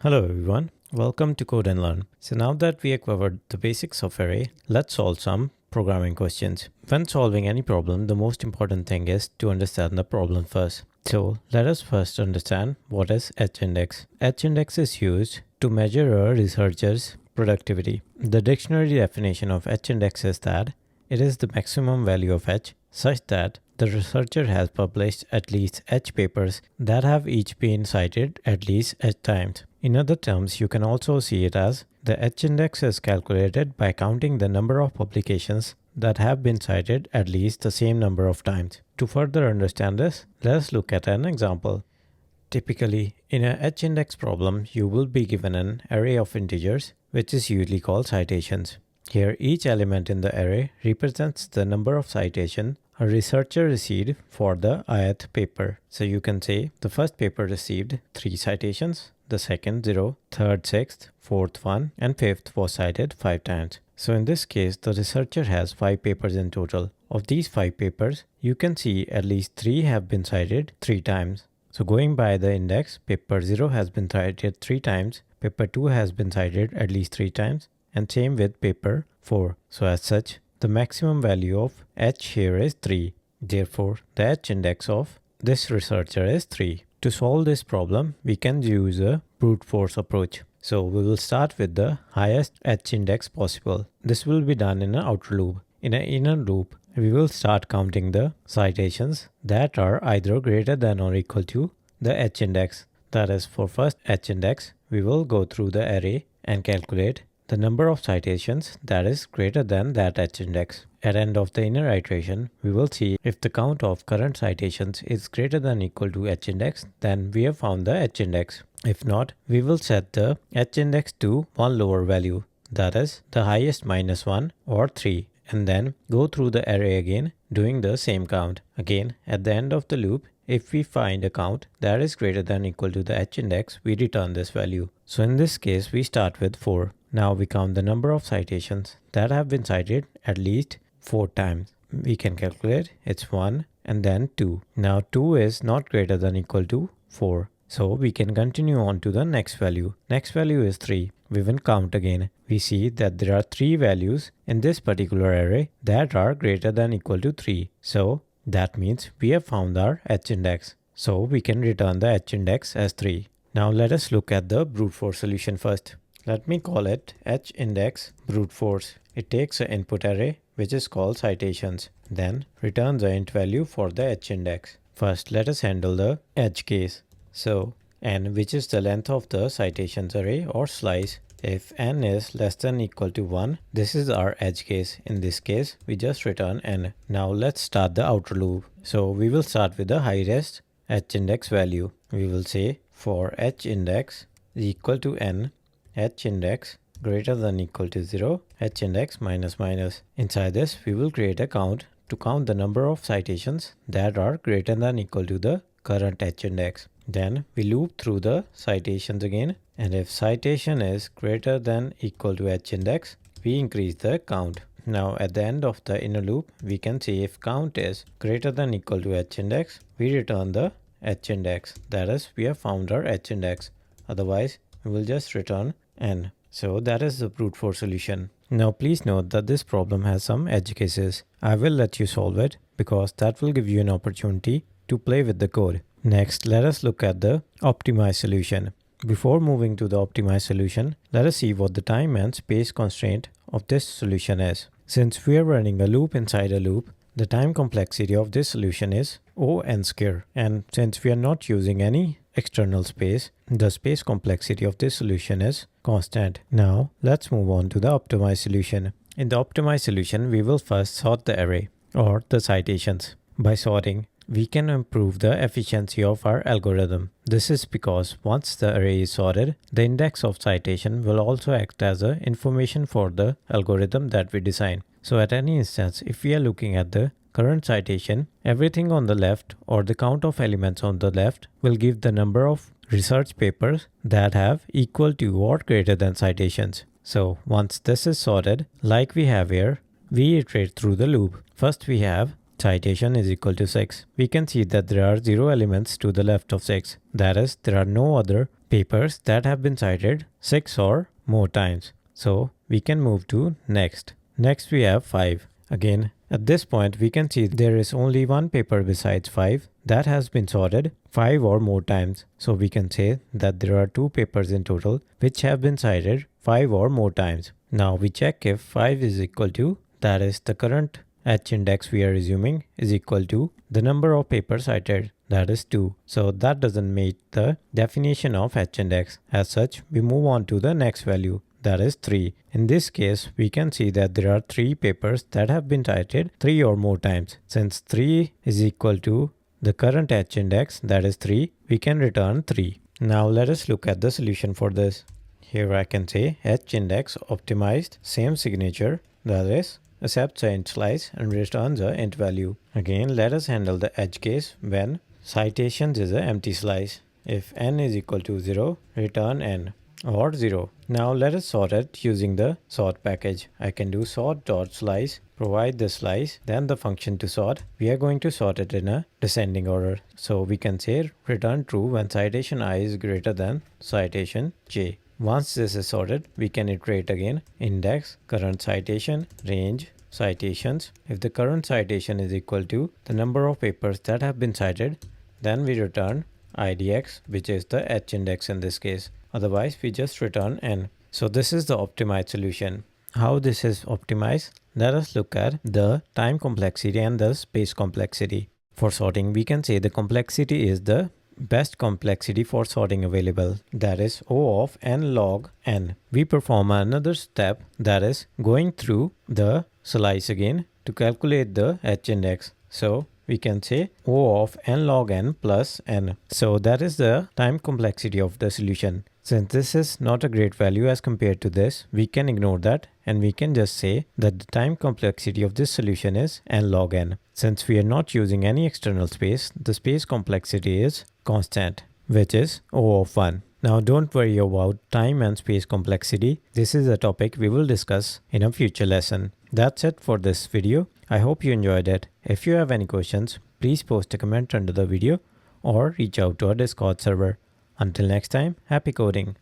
Hello everyone, welcome to Code and Learn. So now that we have covered the basics of array, let's solve some programming questions. When solving any problem, the most important thing is to understand the problem first. So let us first understand what is h-index. H-index is used to measure a researcher's productivity. The dictionary definition of h-index is that it is the maximum value of h such that the researcher has published at least h papers that have each been cited at least h times. In other terms, you can also see it as the h-index is calculated by counting the number of publications that have been cited at least the same number of times. To further understand this, let's look at an example. Typically, in a h-index problem, you will be given an array of integers, which is usually called citations. Here, each element in the array represents the number of citations a researcher received for the ith paper. So you can say the first paper received 3 citations, the second 0, third 6th, fourth 1, and fifth was cited 5 times. So in this case, the researcher has 5 papers in total. Of these 5 papers, you can see at least 3 have been cited 3 times. So going by the index, paper 0 has been cited 3 times, paper 2 has been cited at least 3 times, and same with paper 4. So as such, the maximum value of h here is 3. Therefore, the h-index of this researcher is 3. To solve this problem, we can use a brute force approach. So we will start with the highest h-index possible. This will be done in an outer loop. In an inner loop, we will start counting the citations that are either greater than or equal to the h-index. That is, for first h-index, we will go through the array and calculate the number of citations that is greater than that h-index. At end of the inner iteration, we will see if the count of current citations is greater than or equal to h-index, then we have found the h-index. If not, we will set the h-index to one lower value, that is the highest -1 or 3, and then go through the array again doing the same count. Again, at the end of the loop, if we find a count that is greater than or equal to the h-index, we return this value. So in this case, we start with 4. Now we count the number of citations that have been cited at least 4 times. We can calculate it's 1 and then 2. Now 2 is not greater than or equal to 4. So we can continue on to the next value. Next value is 3. We will count again. We see that there are 3 values in this particular array that are greater than or equal to 3. So that means we have found our h-index. So we can return the h-index as 3. Now let us look at the brute force solution first. Let me call it h-index brute force. It takes an input array which is called citations, then returns an int value for the h-index. First, let us handle the edge case. So n, which is the length of the citations array or slice. If n is less than or equal to 1, this is our edge case. In this case, we just return n. Now let's start the outer loop. So we will start with the highest h-index value. We will say for h-index is equal to n, h-index greater than or equal to 0, h-index minus minus. Inside this, we will create a count to count the number of citations that are greater than or equal to the current h-index. Then we loop through the citations again, and if citation is greater than or equal to h-index, we increase the count. Now at the end of the inner loop, we can see if count is greater than or equal to h-index, we return the h-index. That is, we have found our h-index. Otherwise, we will just return n. So that is the brute force solution. Now please note that this problem has some edge cases. I will let you solve it because that will give you an opportunity to play with the code. Next, let us look at the optimized solution. Before moving to the optimized solution, let us see what the time and space constraint of this solution is. Since we are running a loop inside a loop, the time complexity of this solution is O(n square. And since we are not using any external space, the space complexity of this solution is constant. Now let's move on to the optimized solution. In the optimized solution, we will first sort the array or the citations. By sorting, we can improve the efficiency of our algorithm. This is because once the array is sorted, the index of citation will also act as a information for the algorithm that we design. So at any instance, if we are looking at the current citation, everything on the left or the count of elements on the left will give the number of research papers that have equal to or greater than citations. So once this is sorted, like we have here, we iterate through the loop. First we have citation is equal to 6. We can see that there are 0 elements to the left of 6. That is, there are no other papers that have been cited 6 or more times. So we can move to next. Next we have 5. Again, at this point we can see there is only one paper besides 5 that has been sorted 5 or more times. So we can say that there are 2 papers in total which have been cited 5 or more times. Now we check if 5 is equal to, that is the current H index we are assuming is equal to the number of papers cited, that is 2. So that doesn't meet the definition of H index. As such, we move on to the next value, that is 3. In this case, we can see that there are 3 papers that have been cited 3 or more times. Since 3 is equal to the current H index, that is 3, we can return 3. Now let us look at the solution for this. Here I can say H index optimized same signature, that is accepts a int slice and returns a int value. Again, let us handle the edge case when citations is an empty slice. If n is equal to 0, return n or 0. Now let us sort it using the sort package. I can do sort.slice, provide the slice, then the function to sort. We are going to sort it in a descending order. So we can say return true when citation I is greater than citation j. Once this is sorted, we can iterate again. Index, current citation, range, citations. If the current citation is equal to the number of papers that have been cited, then we return IDX, which is the H index in this case. Otherwise, we just return n. So this is the optimized solution. How this is optimized? Let us look at the time complexity and the space complexity. For sorting, we can say the complexity is the best complexity for sorting available, that is O of n log n. We perform another step, that is going through the slice again to calculate the H index. So we can say O of n log n plus n. So that is the time complexity of the solution. Since this is not a great value as compared to this, we can ignore that and we can just say that the time complexity of this solution is n log n. Since we are not using any external space, the space complexity is constant, which is O of 1. Now don't worry about time and space complexity. This is a topic we will discuss in a future lesson. That's it for this video. I hope you enjoyed it. If you have any questions, please post a comment under the video or reach out to our Discord server. Until next time, happy coding!